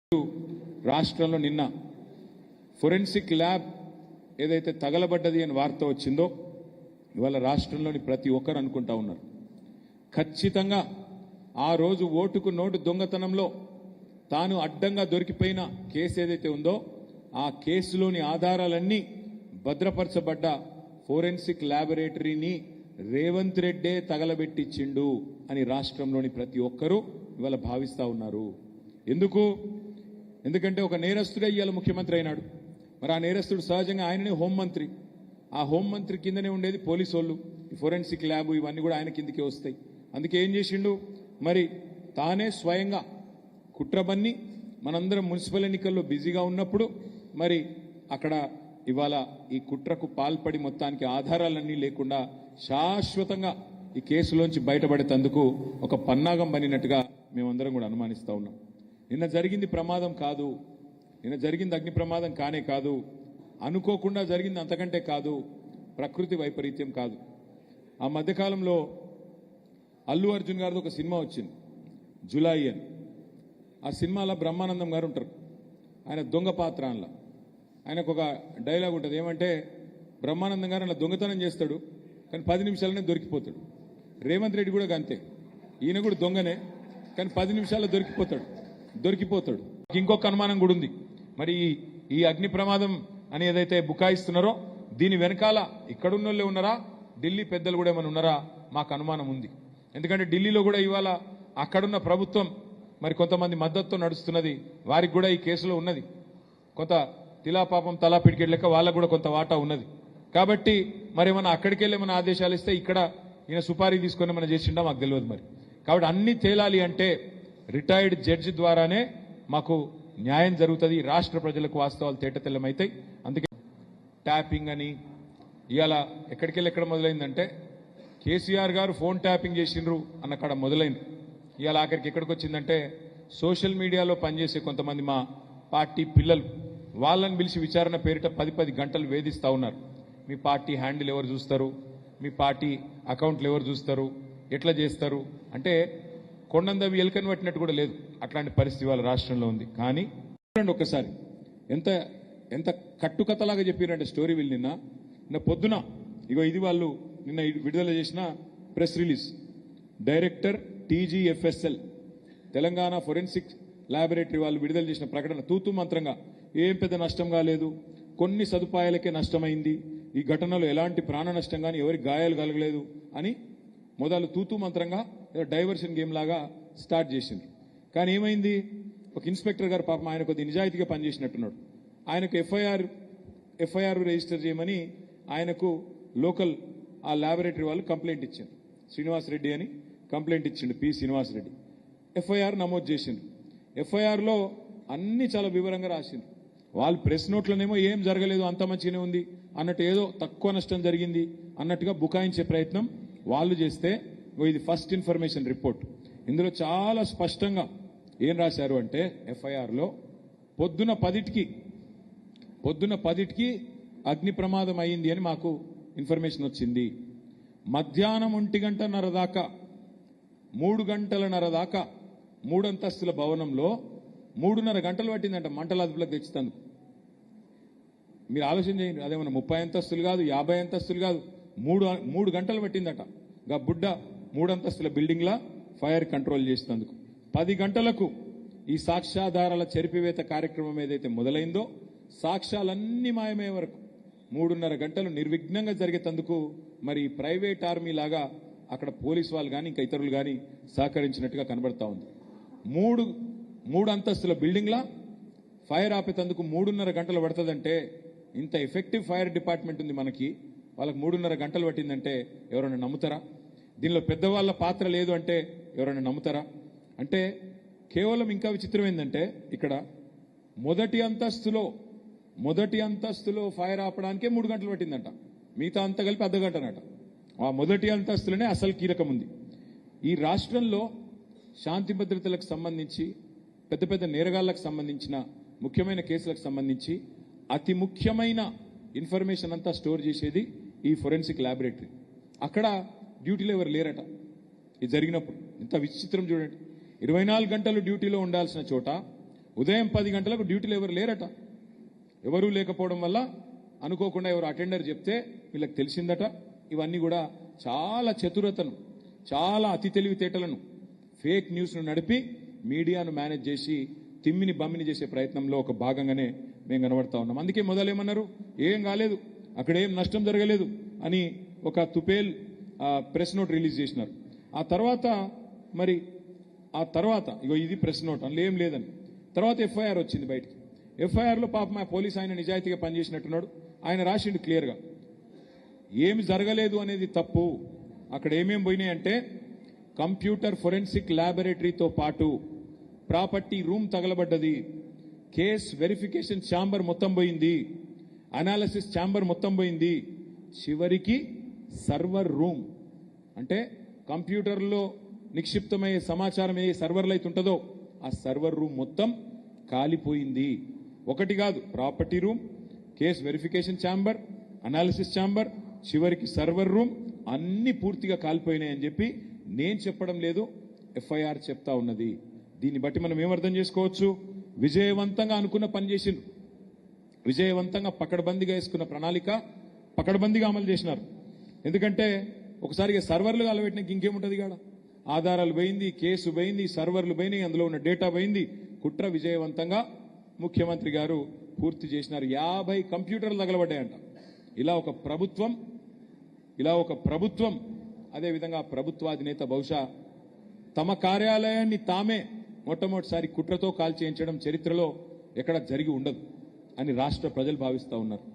రాష్ట్రంలో నిన్న forensic lab ఏదైతే తగలబడ్డది అని వార్త వచ్చిందో ఇవాళ రాష్ట్రంలోని ప్రతి ఒక్కరు అనుకుంటా ఉన్నారు ఖచ్చితంగా ఆ రోజు ఓటుకు నోటు దొంగతనంలో తాను అడ్డంగా దొరికిపోయిన కేసు ఏదైతే ఉందో ఆ కేసులోని ఆధారాలన్నీ భద్రపరచబడ్డ ఫోరెన్సిక్ ల్యాబొరేటరీని రేవంత్ రెడ్డే తగలబెట్టించిండు అని రాష్ట్రంలోని ప్రతి ఒక్కరూ ఇవాళ భావిస్తా ఉన్నారు. ఎందుకంటే ఒక నేరస్తుడే ఇవాళ ముఖ్యమంత్రి అయినాడు. మరి ఆ నేరస్తుడు సహజంగా ఆయననే హోంమంత్రి. ఆ హోంమంత్రి కిందనే ఉండేది పోలీసు వాళ్ళు. ఈ ఫోరెన్సిక్ ల్యాబ్ ఇవన్నీ కూడా ఆయన కిందకే వస్తాయి. అందుకే ఏం చేసిండు, మరి తానే స్వయంగా కుట్రబన్ని మనందరం మున్సిపల్ ఎన్నికల్లో బిజీగా ఉన్నప్పుడు మరి అక్కడ ఇవాళ ఈ కుట్రకు పాల్పడి మొత్తానికి ఆధారాలన్నీ లేకుండా శాశ్వతంగా ఈ కేసులోంచి బయటపడేందుకు ఒక పన్నాగం బనినట్టుగా మేమందరం కూడా అనుమానిస్తూ ఉన్నాం. నిన్న జరిగింది ప్రమాదం కాదు, నిన్న జరిగింది అగ్ని ప్రమాదం కానే కాదు, అనుకోకుండా జరిగింది అంతకంటే కాదు, ప్రకృతి వైపరీత్యం కాదు. ఆ మధ్యకాలంలో అల్లు అర్జున్ గారిది ఒక సినిమా వచ్చింది జులై అని. ఆ సినిమాలో బ్రహ్మానందం గారు ఉంటారు. ఆయన దొంగ పాత్ర అందులో. ఆయనకు ఒక డైలాగ్ ఉంటుంది, ఏమంటే బ్రహ్మానందం గారు అలా దొంగతనం చేస్తాడు కానీ 10 నిమిషాలనే దొరికిపోతాడు. రేవంత్ రెడ్డి కూడా అంతే, ఈయన కూడా దొంగనే కానీ 10 నిమిషాల్లో దొరికిపోతాడు. ఇంకొక అనుమానం కూడా ఉంది, మరి ఈ అగ్ని ప్రమాదం అని ఏదైతే బుకాయిస్తున్నారో దీని వెనకాల ఇక్కడున్నోళ్ళే ఉన్నారా, ఢిల్లీ పెద్దలు కూడా ఏమైనా ఉన్నారా, మాకు అనుమానం ఉంది. ఎందుకంటే ఢిల్లీలో కూడా ఇవాళ అక్కడున్న ప్రభుత్వం మరి కొంతమంది మద్దతుతో నడుస్తున్నది, వారికి కూడా ఈ కేసులో ఉన్నది. కొంత తిలాపాపం తలా పిడికెట్ లెక్క వాళ్ళకు కూడా కొంత వాటా ఉన్నది. కాబట్టి మరి ఏమన్నా అక్కడికి వెళ్ళి ఏమైనా ఆదేశాలు ఇస్తే ఇక్కడ ఈయన సుపారీ తీసుకొని ఏమైనా చేసిండా మాకు తెలియదు. మరి కాబట్టి అన్ని తేలాలి అంటే రిటైర్డ్ జడ్జి ద్వారానే మాకు న్యాయం జరుగుతుంది, రాష్ట్ర ప్రజలకు వాస్తవాలు తేటతెల్లమవుతాయి. అందుకే ట్యాపింగ్ అని ఇవాళ ఎక్కడికెళ్ళి ఎక్కడ మొదలైందంటే కేసీఆర్ గారు ఫోన్ ట్యాపింగ్ చేసిండ్రు అన్నక్కడ మొదలైంది. ఇవాళ ఆఖరికి ఎక్కడికి వచ్చిందంటే సోషల్ మీడియాలో పనిచేసే కొంతమంది మా పార్టీ పిల్లలు వాళ్ళని పిలిచి విచారణ పేరిట 10 గంటలు వేధిస్తూ ఉన్నారు. మీ పార్టీ హ్యాండిల్ ఎవరు చూస్తారు, మీ పార్టీ అకౌంట్లు ఎవరు చూస్తారు, ఎట్లా చేస్తారు అంటే కొండందవి ఎలుకని పట్టినట్టు కూడా లేదు. అట్లాంటి పరిస్థితి వాళ్ళ రాష్ట్రంలో ఉంది. కానీ ఒక్కసారి ఎంత కట్టుకథలాగా చెప్పారంటే స్టోరీ వీళ్ళు నిన్న పొద్దున ఇగో ఇది వాళ్ళు నిన్న విడుదల చేసిన press release. Director TGFSL Telangana forensic laboratory వాళ్ళు విడుదల చేసిన ప్రకటన తూతూ మంత్రంగా ఏం పెద్ద నష్టం కాలేదు, కొన్ని సదుపాయాలకే నష్టమైంది, ఈ ఘటనలో ఎలాంటి ప్రాణ నష్టం కానీ ఎవరికి గాయాలు కలగలేదు అని మొదలు తూతూ మంత్రంగా డైవర్షన్ గేమ్ లాగా స్టార్ట్ చేసింది. కానీ ఏమైంది, ఒక ఇన్స్పెక్టర్ గారు పాపం ఆయన కొద్ది నిజాయితీగా పనిచేసినట్టున్నాడు. ఆయనకు ఎఫ్ఐఆర్ రిజిస్టర్ చేయమని ఆయనకు లోకల్ ఆ ల్యాబొరేటరీ వాళ్ళు కంప్లైంట్ ఇచ్చింది. శ్రీనివాస్ రెడ్డి అని కంప్లైంట్ ఇచ్చిండు, పి శ్రీనివాస్ రెడ్డి. ఎఫ్ఐఆర్ నమోదు చేసిండు. ఎఫ్ఐఆర్లో అన్ని చాలా వివరంగా రాసిండు. వాళ్ళు ప్రెస్ నోట్లోనేమో ఏం జరగలేదు, అంత మంచిగానే ఉంది అన్నట్టు, ఏదో తక్కువ నష్టం జరిగింది అన్నట్టుగా బుకాయించే ప్రయత్నం వాళ్ళు చేస్తే ఇది ఫస్ట్ ఇన్ఫర్మేషన్ రిపోర్ట్. ఇందులో చాలా స్పష్టంగా ఏం రాశారు అంటే ఎఫ్ఐఆర్లో పొద్దున 10కి అగ్ని ప్రమాదం అయింది అని మాకు ఇన్ఫర్మేషన్ వచ్చింది. మధ్యాహ్నం 1:30 దాకా 3 గంటలన్నర దాకా 3 అంతస్తుల భవనంలో 3:30 గంటలు పట్టిందంట మంటల అదుపులోకి తెచ్చుతందుకు. మీరు ఆలోచన చేయండి, అదేమన్నా 30 అంతస్తులు కాదు, 50 అంతస్తులు కాదు, 3 గంటలు పట్టిందట. గా బుడ్డ 3 అంతస్తుల బిల్డింగ్లా ఫైర్ కంట్రోల్ చేసినందుకు. 10 గంటలకు ఈ సాక్ష్యాధారాల చెరిపివేత కార్యక్రమం ఏదైతే మొదలైందో సాక్ష్యాలన్నీ మాయమయ్యే వరకు 3:30 గంటలు నిర్విఘ్నంగా జరిగేందుకు మరి ప్రైవేట్ ఆర్మీ లాగా అక్కడ పోలీసు వాళ్ళు కానీ ఇంకా ఇతరులు కానీ సహకరించినట్టుగా కనబడతా ఉంది. 3 అంతస్తుల బిల్డింగ్లా ఫైర్ ఆపేందుకు 3:30 గంటలు పడుతుందంటే ఇంత ఎఫెక్టివ్ ఫైర్ డిపార్ట్మెంట్ ఉంది మనకి, వాళ్ళకి 3:30 గంటలు పట్టిందంటే ఎవరైనా నమ్ముతారా? దీనిలో పెద్దవాళ్ళ పాత్ర లేదు అంటే ఎవరైనా నమ్ముతారా? అంటే కేవలం ఇంకా విచిత్రం ఏంటంటే ఇక్కడ మొదటి అంతస్తులో ఫైర్ ఆపడానికే 3 గంటలు పట్టిందంట, మిగతా అంతా కలిపి అర్ధ గంటనట. ఆ మొదటి అంతస్తులోనే అసలు కీలకం ఉంది. ఈ రాష్ట్రంలో శాంతి భద్రతలకు సంబంధించి పెద్ద నేరగాళ్లకు సంబంధించిన ముఖ్యమైన కేసులకు సంబంధించి అతి ముఖ్యమైన ఇన్ఫర్మేషన్ అంతా స్టోర్ చేసేది ఈ ఫోరెన్సిక్ ల్యాబొరేటరీ. అక్కడ డ్యూటీలో ఎవరు లేరట ఇది జరిగినప్పుడు. ఇంత విచిత్రం చూడండి, 24 గంటలు డ్యూటీలో ఉండాల్సిన చోట ఉదయం 10 గంటలకు డ్యూటీలో ఎవరు లేరట. ఎవరూ లేకపోవడం వల్ల అనుకోకుండా ఎవరు అటెండర్ చెప్తే వీళ్ళకి తెలిసిందట. ఇవన్నీ కూడా చాలా చతురతను, చాలా అతి తెలివితేటలను, ఫేక్ న్యూస్ను నడిపి మీడియాను మేనేజ్ చేసి తిమ్మిని బమ్మిని చేసే ప్రయత్నంలో ఒక భాగంగానే మేము కనబడతా ఉన్నాం. అందుకే మొదలేమన్నారు, ఏం కాలేదు, అక్కడ ఏం నష్టం జరగలేదు అని ఒక తుపేల్ ప్రెస్ నోట్ రిలీజ్ చేసినారు. ఆ తర్వాత ఇగో ఇది ప్రెస్ నోట్, అందులో ఏం లేదని. తర్వాత ఎఫ్ఐఆర్ వచ్చింది బయటికి. ఎఫ్ఐఆర్లో పాప మా పోలీస్ ఆయన నిజాయితీగా పనిచేసినట్టున్నాడు. ఆయన రాసిండు క్లియర్గా, ఏమి జరగలేదు అనేది తప్పు. అక్కడ ఏమేం పోయినాయంటే కంప్యూటర్ ఫోరెన్సిక్ ల్యాబొరేటరీతో పాటు ప్రాపర్టీ రూమ్ తగలబడ్డది, కేస్ వెరిఫికేషన్ ఛాంబర్ మొత్తం పోయింది, అనాలిసిస్ ఛాంబర్ మొత్తం పోయింది, చివరికి సర్వర్ రూమ్ అంటే కంప్యూటర్లో నిక్షిప్తమయ్యే సమాచారం ఏ సర్వర్లో అయితే ఉంటుందో ఆ సర్వర్ రూమ్ మొత్తం కాలిపోయింది. ఒకటి కాదు, property room, case verification chamber, analysis chamber, చివరికి సర్వర్ రూమ్ అన్ని పూర్తిగా కాలిపోయినాయని చెప్పి నేను చెప్పడం లేదు, ఎఫ్ఐఆర్ చెప్తా ఉన్నది. దీన్ని బట్టి మనం ఏమర్థం చేసుకోవచ్చు, విజయవంతంగా అనుకున్న పని చేసిండ్రు, విజయవంతంగా పకడ్బందీగా వేసుకున్న ప్రణాళిక పకడ్బందీగా అమలు చేసినారు. ఎందుకంటే ఒకసారిగా సర్వర్లు కాలబెట్టినాక ఇంకేముంటుంది కాడ, ఆధారాలు పోయింది, కేసు పోయింది, సర్వర్లు పోయినాయి, అందులో ఉన్న డేటా పోయింది. కుట్ర విజయవంతంగా ముఖ్యమంత్రి గారు పూర్తి చేసినారు. 50 కంప్యూటర్లు తగలబడ్డాయంట. ఇలా ఒక ప్రభుత్వం అదేవిధంగా ప్రభుత్వాధినేత బహుశా తమ కార్యాలయాన్ని తామే మొట్టమొదటిసారి కుట్రతో కాల్చేయించడం చరిత్రలో ఎక్కడ జరిగి ఉండదు అని రాష్ట్ర ప్రజలు భావిస్తూ ఉన్నారు.